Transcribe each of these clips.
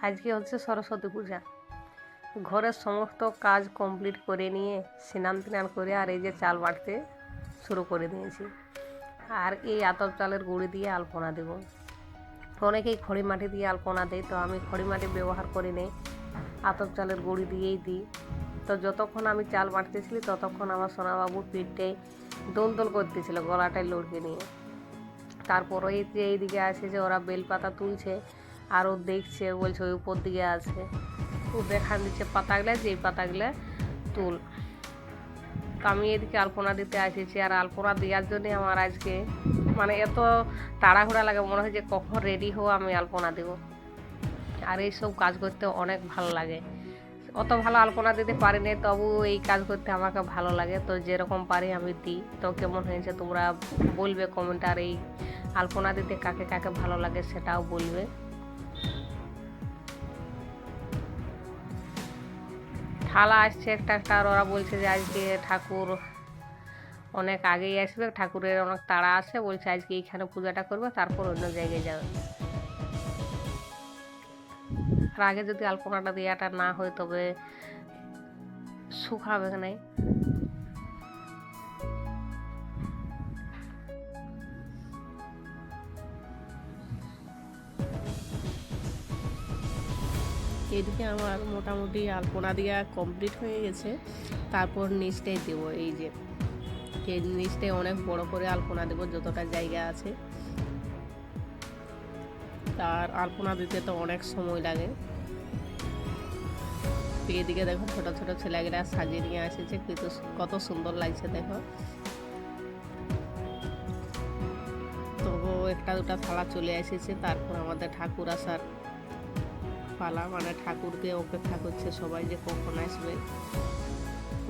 আজকে হচ্ছে সরস্বতী পূজা। ঘরের সমস্ত কাজ কমপ্লিট করে নিয়ে স্নান টান করে আর এই যে চাল বাটতে শুরু করে দিয়েছি। আর এই আতপ চালের গুঁড়ি দিয়ে আলপনা দেব। অনেকেই খড়ি মাটি দিয়ে আলপনা দেয়, তো আমি খড়ি মাটি ব্যবহার করি নেই, আতপ চালের গুঁড়ি দিয়েই দিই। তো যতক্ষণ আমি চাল বাটতেছিলি ততক্ষণ আমার সোনাবাবুর পিঠে দোল দোল করতেছিল গলাটায় লড়কে নিয়ে। তারপর এই যে এইদিকে আছে যে ওরা বেলপাতা তুলছে আর ও দেখছে, বলছে ওই উপর দিকে আছে, ও দেখান দিচ্ছে পাতাগুলো যে এই পাতাগুলো তুল। তো আমি এদিকে আলপনা দিতে আসেছি, আর আলপনা দেওয়ার জন্যে আমার আজকে মানে এত তাড়াহুড়া লাগে, মনে হয় যে কখন রেডি হও আমি আলপনা দেবো। আর এইসব কাজ করতে অনেক ভালো লাগে। অত ভালো আলপনা দিতে পারি না, তবু এই কাজ করতে আমাকে ভালো লাগে। তো যেরকম পারি আমি দিই। তো কেমন হয়েছে তোমরা বলবে কমেন্ট, আর এই আলপনা দিতে কাকে কাকে ভালো লাগে সেটাও বলবে। থালা আসছে একটা একটা, আর ওরা বলছে যে আজকে ঠাকুর অনেক আগেই আসবে, ঠাকুরের অনেক তাড়া আছে, বলছে আজকে এইখানে পূজাটা করবে তারপর অন্য জায়গায় যাবে। আর আগে যদি আলপনাটা দেওয়াটা না হয় তবে শুকাবে নাই। এদিকে আমার মোটামুটি আলপনা দেওয়া কমপ্লিট হয়ে গেছে। তারপর নিচটাই দেবো, এই যে এই নিচটায় অনেক বড় করে আলপনা দেবো যতটা জায়গা আছে। আর আলপনা দিতে তো অনেক সময় লাগে। এদিকে দেখো ছোট ছোট ছেলেগুলা সাজিয়ে নিয়ে এসেছে, কিন্তু কত সুন্দর লাগছে দেখো। তবু একটা দুটা থালা চলে এসেছে। তারপর আমাদের ঠাকুর আসার পালা, মানে ঠাকুরকে অপেক্ষা করছে সবাই যে কখন আসবে।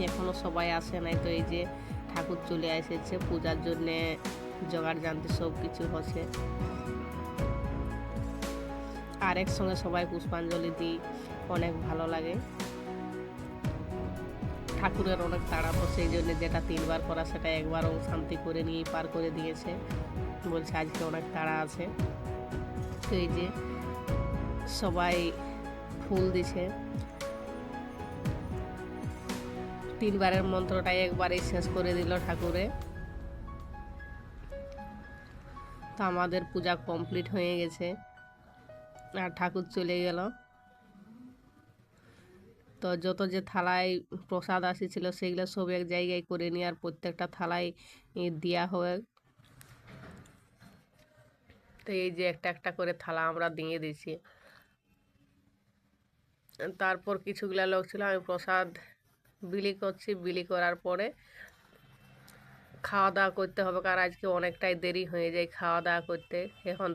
এখনো সবাই আসে নাই, তো এই যে ঠাকুর চলে এসেছে, পূজার জন্যে জোগাড় জানতে সব কিছু হচ্ছে। আর একসঙ্গে সবাই পুষ্পাঞ্জলি দিই, অনেক ভালো লাগে। ঠাকুরের অনেক তাড়া, তো সেই জন্য যেটা 3বার করা সেটা একবারও শান্তি করে নিয়ে পার করে দিয়েছে, বলছে আজকে অনেক তাড়া আছে। তো এই যে সবাই ফুল দিছে, 3বারের মন্ত্রটা একবারেই শেষ করে দিল ঠাকুরে। তো আমাদের পূজা কমপ্লিট হয়ে গেছে আর ঠাকুর চলে গেল। তো যত যে থালায় প্রসাদ আসেছিল সেগুলো সব এক জায়গায় করে নিয়ে আর প্রত্যেকটা থালায় দেওয়া হয়। তো এই যে একটা একটা করে থালা আমরা দিয়ে দিয়েছি। তারপর কিছুগুলা লোক ছিল, আমি প্রসাদ বিলি করছি, বিলি করার পরে খাওয়া দাওয়া করতে হবে, কারণ আজকে অনেকটাই দেরি হয়ে যায় খাওয়া দাওয়া করতে। এখন